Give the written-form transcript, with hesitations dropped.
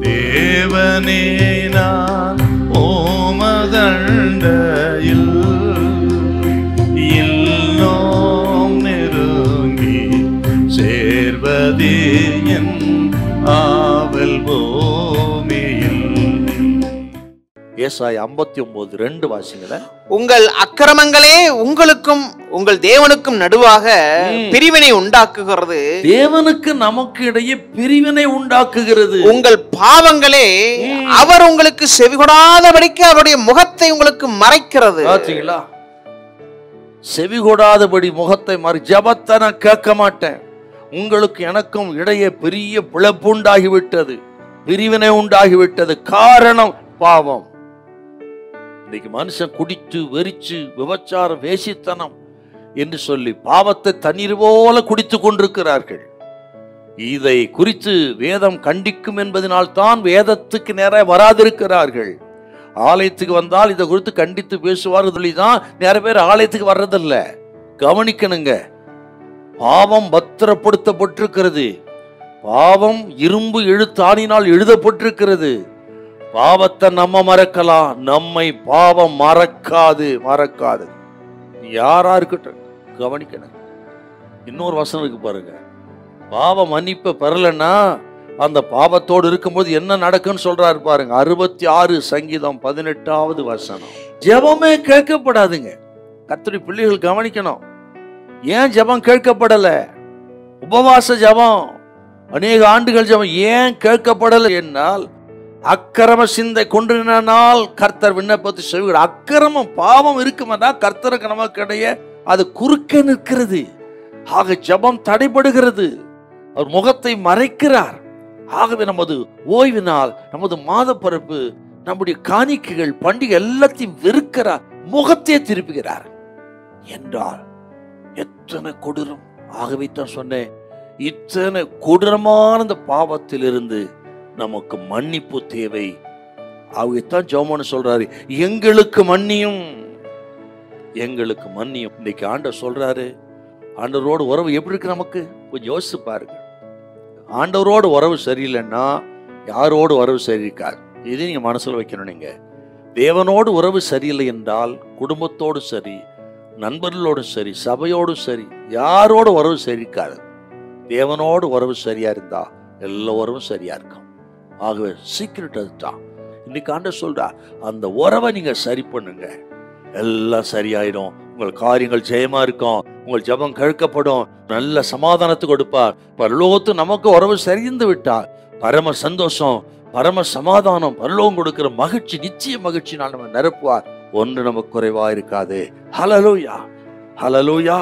தேவனே நான் ஓமதண்டையில் இன்னும் நெருங்கி சேர்வதே என் ஆவல் பூமியில். ஏசாயா 59:2 வாசிங்கள. உங்கள் அக்கிரமங்களே உங்களுக்கும் உங்கள் தேவனுக்கும் நடுவாக பிரிவினை உண்டாக்குகிறது. தேவனுக்கு நமக்கு இடையே பிரிவினை உண்டாக்குகிறது. உங்கள் பாவங்களே அவர் உங்களுக்கு செவிகொடாதபடிக்கு அவருடைய முகத்தை உங்களுக்கு மறைக்கிறது. பாத்தீங்களா? செவிகொடாதபடி முகத்தை மறை. ஜபத்தை நான் கேட்க மாட்டேன். உங்களுக்கு எனக்கும் இடையே பெரிய பிளப்பு உண்டாகிவிட்டது, பிரிவினை உண்டாகிவிட்டது. காரணம் பாவம். இன்னைக்கு மனுஷன் குடித்து வெறிச்சு விபச்சாரம் வேசித்தனம் என்று சொல்லி பாவத்தை தண்ணீர் போல குடித்து கொண்டிருக்கிறார்கள். இதை குறித்து வேதம் கண்டிக்கும் என்பதனால் தான் வேதத்துக்கு நேராக வராதிருக்கிறார்கள். ஆலயத்துக்கு வந்தால் இதை குறித்து கண்டித்து பேசுவார்கள் தான் நிறைய பேர் ஆலயத்துக்கு வர்றதில்ல. கவனிக்கணுங்க. பாவம் பத்திரப்படுத்தப்பட்டிருக்கிறது. பாவம் இரும்பு எழுத்தாணினால் எழுதப்பட்டிருக்கிறது. பாவத்தை நம்ம மறக்கலாம், நம்மை பாவம் மறக்காது. யாரா இருக்கட்டும் கவனிக்கணும். இன்னொரு வசனம் இருக்கு பாருங்க. பாவ மன்னிப்பை பெறலன்னா அந்த பாவத்தோடு இருக்கும்போது என்ன நடக்குன்னு சொல்றாரு பாருங்க. 66 சங்கீதம் 18வது வசனம். ஜெபமே கேட்கப்படாதுங்க. கர்த்தருடைய பிள்ளைகள் கவனிக்கணும். ஏன் ஜெபம் கேட்கப்படல? உபவாச ஜெபம், அநேக ஆண்டுகள் ஜெபம் ஏன் கேட்கப்படல என்னால் அக்கிரம சிந்தை கொண்டிருந்தால் கர்த்தர் விண்ணப்பத்தை செய்கிறார். அக்கிரமம் பாவம் இருக்குமானா கர்த்தருக்கு நமக்கு இடையே அது குறுக்க நிற்கிறது. ஆக ஜெபம் தடைபடுகிறது. அவர் முகத்தை மறைக்கிறார். ஆகவே நமது ஓய்வினால், நமது மாத பிறப்பு, நம்முடைய காணிக்கைகள், பண்டிகை எல்லாத்தையும் வெறுக்கிறார், முகத்தையே திருப்புகிறார் என்றால் எத்தனை கொடூரம். ஆகவே தான் சொன்னேன், இத்தனை கொடூரமான இந்த பாவத்தில் இருந்து நமக்கு மன்னிப்பு தேவை. அவதான் ஜெபம்னு சொல்றாரு, எங்களுக்கு மன்னியும், எங்களுக்கு மன்னியும். இன்னைக்கு ஆண்டவர் சொல்றாரு, ஆண்டவரோடு உறவு எப்படி இருக்கு நமக்கு கொஞ்சம் யோசிச்சு பாருங்க. ஆண்டவரோடு உறவு சரியில்லைன்னா யாரோடு உறவு சரியிருக்காது. இது நீங்க மனசுல வைக்கணும். நீங்க தேவனோடு உறவு சரியில்லை என்றால் குடும்பத்தோடு சரி, நண்பர்களோடு சரி, சபையோடு சரி, யாரோடு உறவு சரியிருக்காது. தேவனோடு உறவு சரியா இருந்தா எல்லா உறவும் சரியா இருக்கும். ஆகவே சீக்கிரம் அதுதான் இன்னைக்கு ஆண்டவர் சொல்றா, அந்த உறவை நீங்க சரி பண்ணுங்க, எல்லாம் சரியாயிடும். உங்கள் காரியங்கள் ஜெயமா இருக்கும். உங்கள் ஜெபம் கேட்கப்படும். நல்ல சமாதானத்தை கொடுப்பார். பரலோகத்து நமக்கு உறவு சரிந்து விட்டார். பரம சந்தோஷம், பரம சமாதானம், பரலோகம் கொடுக்கிற மகிழ்ச்சி, நிச்சய மகிழ்ச்சி நான் நம்ம நிரப்புவார். ஒன்று நமக்கு குறைவா இருக்காது. ஹல்லேலூயா, ஹல்லேலூயா.